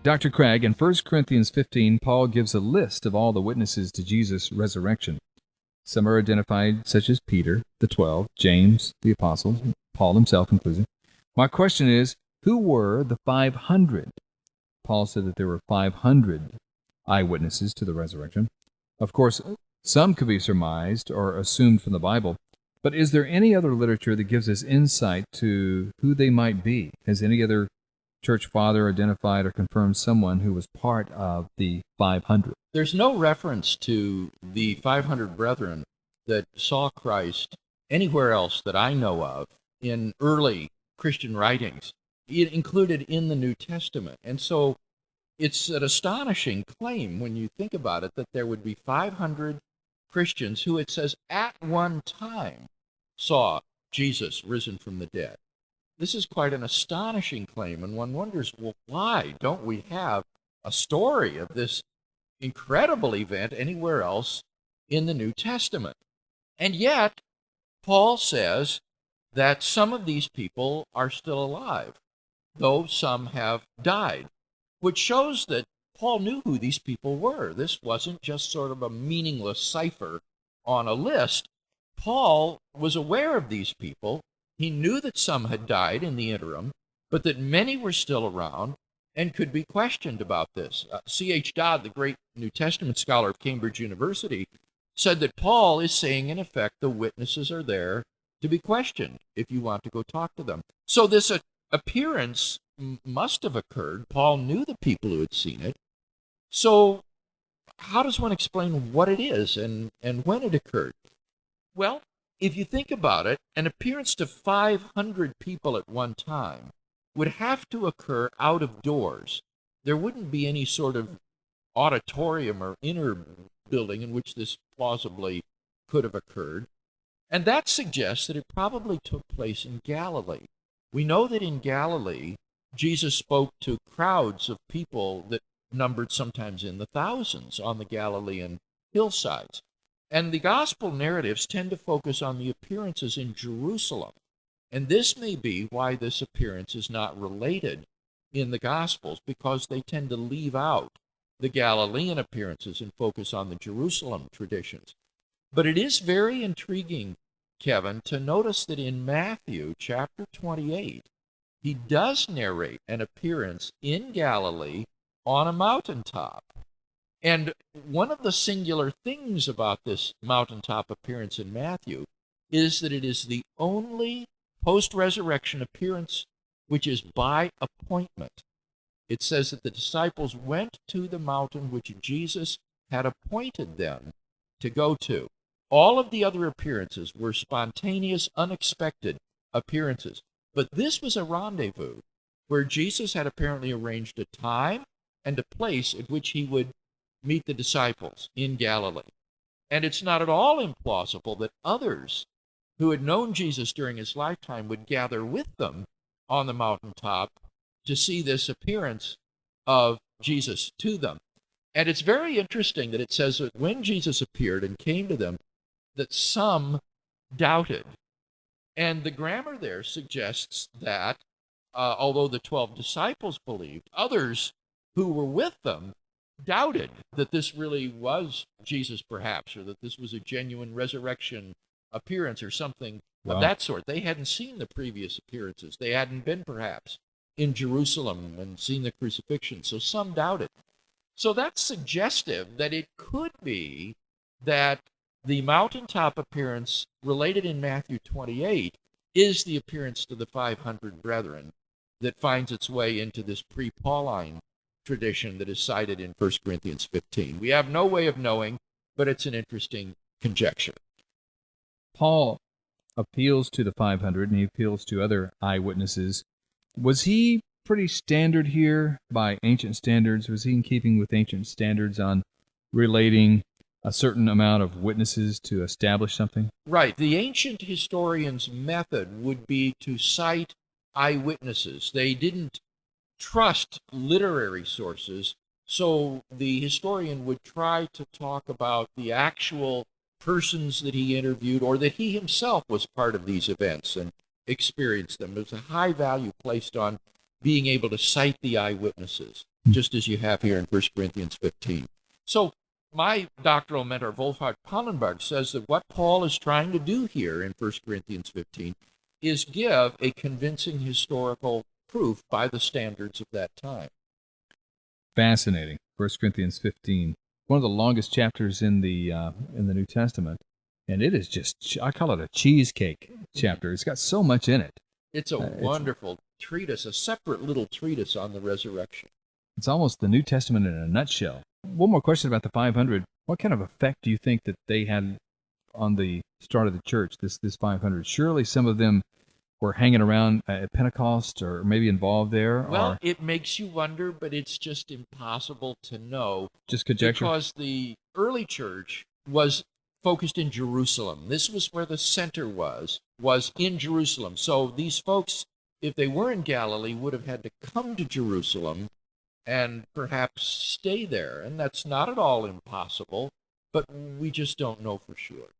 Dr. Craig, in 1 Corinthians 15, Paul gives a list of all the witnesses to Jesus' resurrection. Some are identified, such as Peter, the 12, James, the apostles, Paul himself included. My question is, who were the 500? Paul said that there were 500 eyewitnesses to the resurrection. Of course, some could be surmised or assumed from the Bible, but is there any other literature that gives us insight to who they might be? Has any other church father identified or confirmed someone who was part of the 500? There's no reference to the 500 brethren that saw Christ anywhere else that I know of in early Christian writings, included in the New Testament. And so it's an astonishing claim when you think about it that there would be 500 Christians who, it says, at one time saw Jesus risen from the dead. This is quite an astonishing claim, and one wonders, well, why don't we have a story of this incredible event anywhere else in the New Testament? And yet, Paul says that some of these people are still alive, though some have died, which shows that Paul knew who these people were. This wasn't just sort of a meaningless cipher on a list. Paul was aware of these people. He knew that some had died in the interim, but that many were still around and could be questioned about this. C.H. Dodd, the great New Testament scholar of Cambridge University, said that Paul is saying, in effect, the witnesses are there to be questioned if you want to go talk to them. So this appearance must have occurred. Paul knew the people who had seen it. So how does one explain what it is and when it occurred? Well, if you think about it, an appearance to 500 people at one time would have to occur out of doors. There wouldn't be any sort of auditorium or inner building in which this plausibly could have occurred. And that suggests that it probably took place in Galilee. We know that in Galilee, Jesus spoke to crowds of people that numbered sometimes in the thousands on the Galilean hillsides. And the gospel narratives tend to focus on the appearances in Jerusalem. And this may be why this appearance is not related in the Gospels, because they tend to leave out the Galilean appearances and focus on the Jerusalem traditions. But it is very intriguing, Kevin, to notice that in Matthew chapter 28, he does narrate an appearance in Galilee on a mountaintop. And one of the singular things about this mountaintop appearance in Matthew is that it is the only post-resurrection appearance which is by appointment. It says that the disciples went to the mountain which Jesus had appointed them to go to. All of the other appearances were spontaneous, unexpected appearances. But this was a rendezvous where Jesus had apparently arranged a time and a place at which he would meet the disciples in Galilee. And it's not at all implausible that others who had known Jesus during his lifetime would gather with them on the mountaintop to see this appearance of Jesus to them. And it's very interesting that it says that when Jesus appeared and came to them, that some doubted. And the grammar there suggests that, although the 12 disciples believed, others who were with them doubted that this really was Jesus, perhaps, or that this was a genuine resurrection appearance or something of that sort. They hadn't seen the previous appearances. They hadn't been, perhaps, in Jerusalem and seen the crucifixion, so some doubted. So that's suggestive that it could be that the mountaintop appearance related in Matthew 28 is the appearance to the 500 brethren that finds its way into this pre-Pauline tradition that is cited in 1 Corinthians 15. We have no way of knowing, but it's an interesting conjecture. Paul appeals to the 500, and he appeals to other eyewitnesses. Was he pretty standard here by ancient standards? Was he in keeping with ancient standards on relating a certain amount of witnesses to establish something? Right. The ancient historian's method would be to cite eyewitnesses. They didn't trust literary sources, so the historian would try to talk about the actual persons that he interviewed or that he himself was part of these events and experienced them. There's a high value placed on being able to cite the eyewitnesses, just as you have here in 1 Corinthians 15. So my doctoral mentor, Wolfhard Pallenberg, says that what Paul is trying to do here in 1 Corinthians 15 is give a convincing historical proof by the standards of that time. Fascinating. 1 Corinthians 15, one of the longest chapters in the New Testament, and it is just, I call it a cheesecake chapter. It's got so much in it. It's a wonderful treatise, a separate little treatise on the resurrection. It's almost the New Testament in a nutshell. One more question about the 500. What kind of effect do you think that they had on the start of the church, this 500? Surely some of them were hanging around at Pentecost or maybe involved there? Well, it makes you wonder, but it's just impossible to know. Just conjecture? Because the early church was focused in Jerusalem. This was where the center was in Jerusalem. So these folks, if they were in Galilee, would have had to come to Jerusalem and perhaps stay there. And that's not at all impossible, but we just don't know for sure.